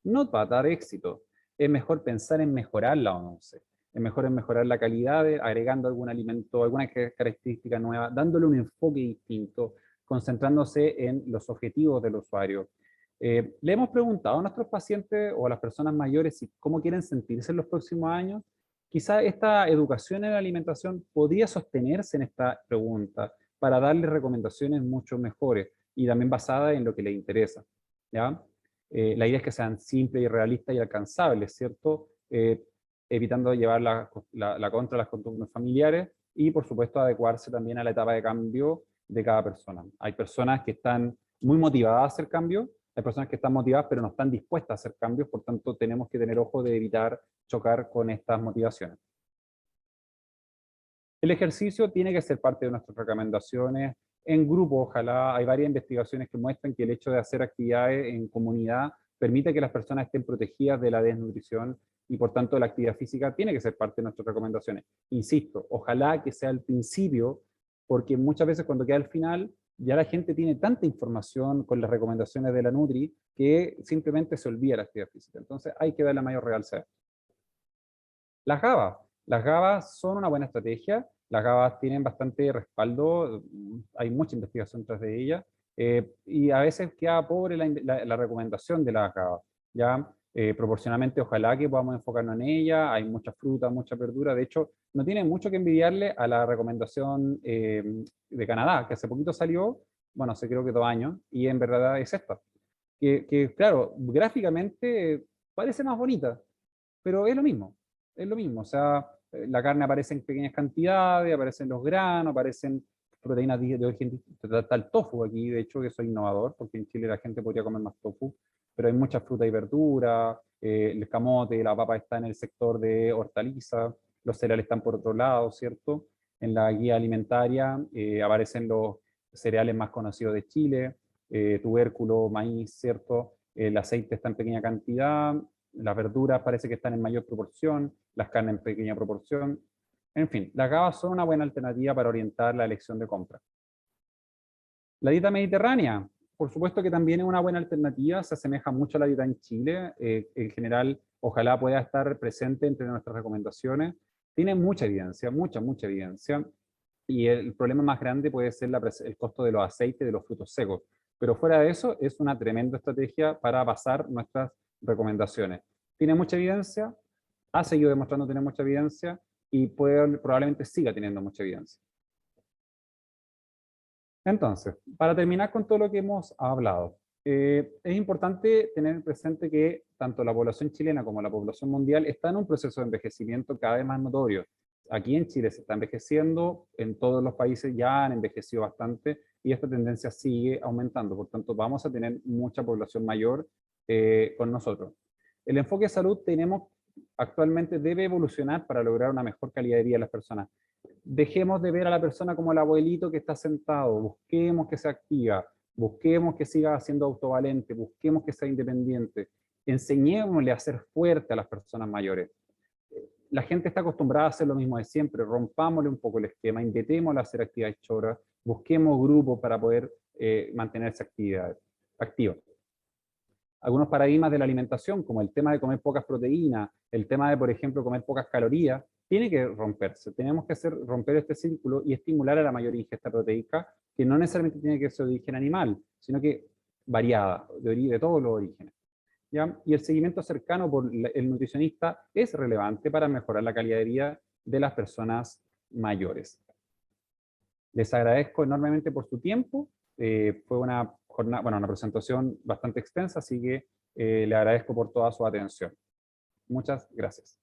no va a dar éxito. Es mejor pensar en mejorar la once. Es mejor en mejorar la calidad, agregando algún alimento, alguna característica nueva, dándole un enfoque distinto, concentrándose en los objetivos del usuario. Le hemos preguntado a nuestros pacientes o a las personas mayores si cómo quieren sentirse en los próximos años. Quizá esta educación en la alimentación podría sostenerse en esta pregunta para darles recomendaciones mucho mejores y también basadas en lo que les interesa, ¿ya? La idea es que sean simples y realistas y alcanzables, ¿cierto? Evitando llevar la contra las costumbres familiares y, por supuesto, adecuarse también a la etapa de cambio de cada persona. Hay personas que están muy motivadas a hacer cambios, hay personas que están motivadas pero no están dispuestas a hacer cambios, por tanto tenemos que tener ojo de evitar chocar con estas motivaciones. El ejercicio tiene que ser parte de nuestras recomendaciones en grupo, ojalá. Hay varias investigaciones que muestran que el hecho de hacer actividades en comunidad permite que las personas estén protegidas de la desnutrición y por tanto la actividad física tiene que ser parte de nuestras recomendaciones. Insisto, ojalá que sea al principio, porque muchas veces cuando queda al final, ya la gente tiene tanta información con las recomendaciones de la Nutri que simplemente se olvida la actividad física. Entonces hay que darle mayor realce. Las GABA. Las GABA son una buena estrategia. Las GABA tienen bastante respaldo, hay mucha investigación tras de ellas, y a veces queda pobre la recomendación de las GABA. ¿Ya? Proporcionalmente, ojalá que podamos enfocarnos en ella. Hay mucha fruta, mucha verdura. De hecho, no tiene mucho que envidiarle a la recomendación de Canadá, que hace poquito salió, bueno, hace creo que 2 años, y en verdad es esta. Que claro, gráficamente parece más bonita, pero es lo mismo, es lo mismo. O sea, la carne aparece en pequeñas cantidades, aparecen los granos, aparecen proteínas de origen distinto. Está el tofu aquí, de hecho, que soy innovador, porque en Chile la gente podría comer más tofu, pero hay mucha fruta y verdura, el camote, la papa está en el sector de hortaliza, los cereales están por otro lado, ¿cierto? En la guía alimentaria aparecen los cereales más conocidos de Chile, tubérculo, maíz, ¿cierto? El aceite está en pequeña cantidad, las verduras parece que están en mayor proporción, las carnes en pequeña proporción. En fin, las GABAs son una buena alternativa para orientar la elección de compra. La dieta mediterránea, por supuesto que también es una buena alternativa, se asemeja mucho a la dieta en Chile, en general ojalá pueda estar presente entre nuestras recomendaciones. Tiene mucha evidencia, mucha evidencia, y el problema más grande puede ser el costo de los aceites de los frutos secos. Pero fuera de eso, es una tremenda estrategia para basar nuestras recomendaciones. Tiene mucha evidencia, ha seguido demostrando tener mucha evidencia y probablemente siga teniendo mucha evidencia. Entonces, para terminar con todo lo que hemos hablado, es importante tener presente que tanto la población chilena como la población mundial está en un proceso de envejecimiento cada vez más notorio. Aquí en Chile se está envejeciendo, en todos los países ya han envejecido bastante y esta tendencia sigue aumentando. Por tanto, vamos a tener mucha población mayor con nosotros. El enfoque de salud tenemos actualmente debe evolucionar para lograr una mejor calidad de vida de las personas. Dejemos de ver a la persona como el abuelito que está sentado, busquemos que se activa, busquemos que siga siendo autovalente, busquemos que sea independiente, enseñémosle a ser fuerte a las personas mayores. La gente está acostumbrada a hacer lo mismo de siempre, rompámosle un poco el esquema, invitémosle a hacer actividades choras, busquemos grupos para poder mantenerse activa. Algunos paradigmas de la alimentación, como el tema de comer pocas proteínas, el tema de, por ejemplo, comer pocas calorías, tiene que romperse. Tenemos que romper este círculo y estimular a la mayor ingesta proteica, que no necesariamente tiene que ser de origen animal, sino que variada, de todos los orígenes. ¿Ya? Y el seguimiento cercano por el nutricionista es relevante para mejorar la calidad de vida de las personas mayores. Les agradezco enormemente por su tiempo. Fue una jornada, bueno, una presentación bastante extensa, así que le agradezco por toda su atención. Muchas gracias.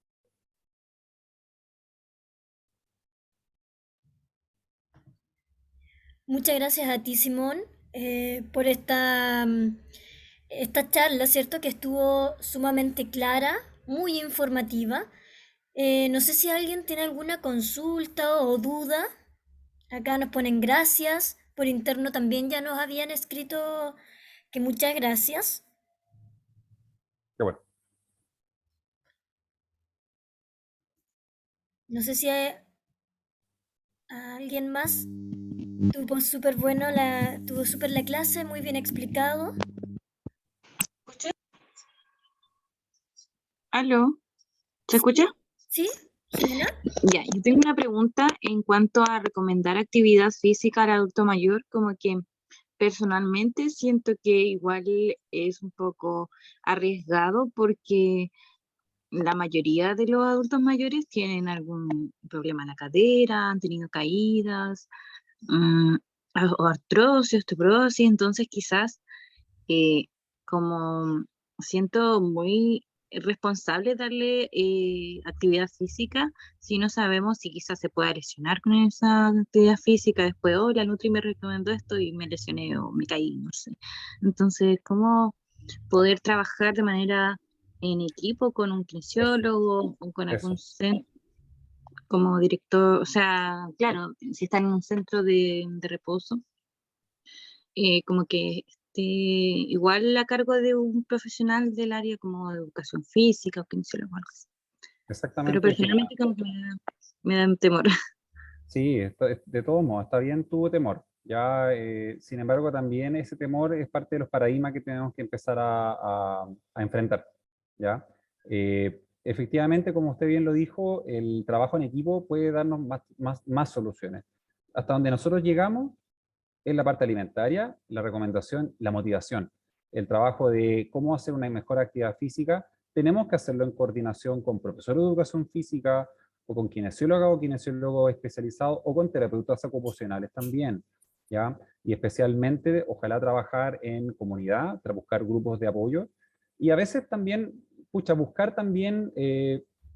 Muchas gracias a ti, Simón. por esta charla, ¿cierto? Que estuvo sumamente clara, muy informativa. No sé si alguien tiene alguna consulta o duda. Acá nos ponen gracias. Por interno también ya nos habían escrito que muchas gracias. Qué bueno. No sé si hay alguien más. Tuvo súper la clase, muy bien explicado. ¿Escucha? ¿Aló? ¿Se ¿Sí? escucha? ¿Sí? ¿Jimena? Ya, yo tengo una pregunta en cuanto a recomendar actividad física al adulto mayor, como que personalmente siento que igual es un poco arriesgado porque la mayoría de los adultos mayores tienen algún problema en la cadera, han tenido caídas, mm, o artrosis, osteoporosis, entonces quizás eh, como siento muy responsable darle actividad física si no sabemos si quizás se pueda lesionar con esa actividad física después, oh, la Nutri me recomendó esto y me lesioné o me caí, no sé. Entonces, ¿cómo poder trabajar de manera en equipo con un Eso, kinesiólogo o con algún eso. centro como director? O sea, claro, si están en un centro de reposo, como que esté igual a cargo de un profesional del área como de educación física o kinesiólogo o algo así. Pero Exactamente, Jimena. personalmente como que me dan temor. Sí, de todos modos, está bien tu temor. Ya, sin embargo, también ese temor es parte de los paradigmas que tenemos que empezar a enfrentar. ¿Ya? Efectivamente, como usted bien lo dijo, el trabajo en equipo puede darnos más soluciones. Hasta donde nosotros llegamos es la parte alimentaria, la recomendación, la motivación. El trabajo de cómo hacer una mejor actividad física, tenemos que hacerlo en coordinación con profesores de educación física, o con kinesióloga o kinesiólogos especializados, o con terapeutas ocupacionales también, ¿ya? Y especialmente, ojalá trabajar en comunidad, buscar grupos de apoyo, y a veces también, pucha, buscar también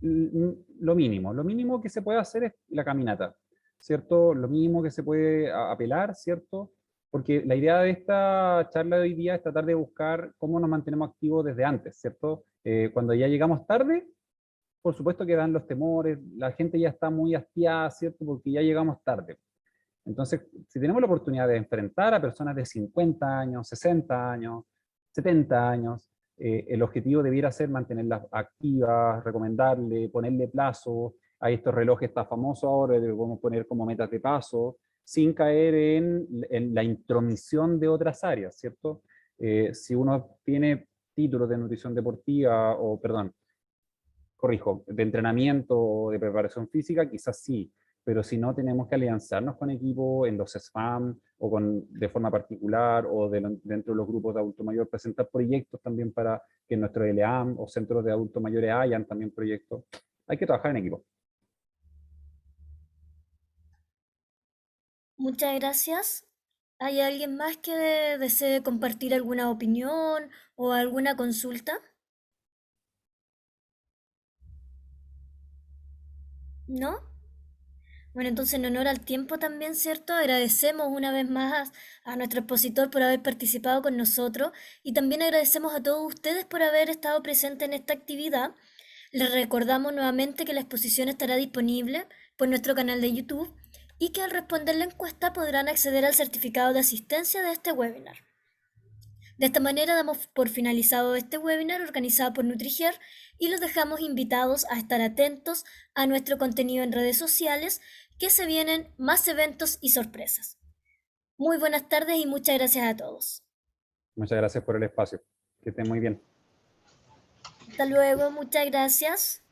lo mínimo que se puede hacer es la caminata, ¿cierto? Lo mínimo que se puede apelar, ¿cierto? Porque la idea de esta charla de hoy día es tratar de buscar cómo nos mantenemos activos desde antes, ¿cierto? Cuando ya llegamos tarde, por supuesto que dan los temores, la gente ya está muy hastiada, ¿cierto? Porque ya llegamos tarde. Entonces, si tenemos la oportunidad de enfrentar a personas de 50 años, 60 años, 70 años, el objetivo debiera ser mantenerlas activas, recomendarle, ponerle plazo. Hay estos relojes tan famosos ahora, que podemos poner como metas de paso, sin caer en la intromisión de otras áreas, ¿cierto? Si uno tiene títulos de nutrición deportiva, o perdón, corrijo, de entrenamiento o de preparación física, quizás sí, pero si no, tenemos que alianzarnos con equipos en los SFAM o de forma particular o dentro de los grupos de adulto mayor, presentar proyectos también para que nuestros LEAM o centros de adultos mayores hayan también proyectos. Hay que trabajar en equipo. Muchas gracias. ¿Hay alguien más que desee compartir alguna opinión o alguna consulta? ¿No? Bueno, entonces en honor al tiempo también, ¿cierto? Agradecemos una vez más a nuestro expositor por haber participado con nosotros y también agradecemos a todos ustedes por haber estado presentes en esta actividad. Les recordamos nuevamente que la exposición estará disponible por nuestro canal de YouTube y que al responder la encuesta podrán acceder al certificado de asistencia de este webinar. De esta manera damos por finalizado este webinar organizado por Nutriger y los dejamos invitados a estar atentos a nuestro contenido en redes sociales, que se vienen más eventos y sorpresas. Muy buenas tardes y muchas gracias a todos. Muchas gracias por el espacio. Que estén muy bien. Hasta luego, muchas gracias.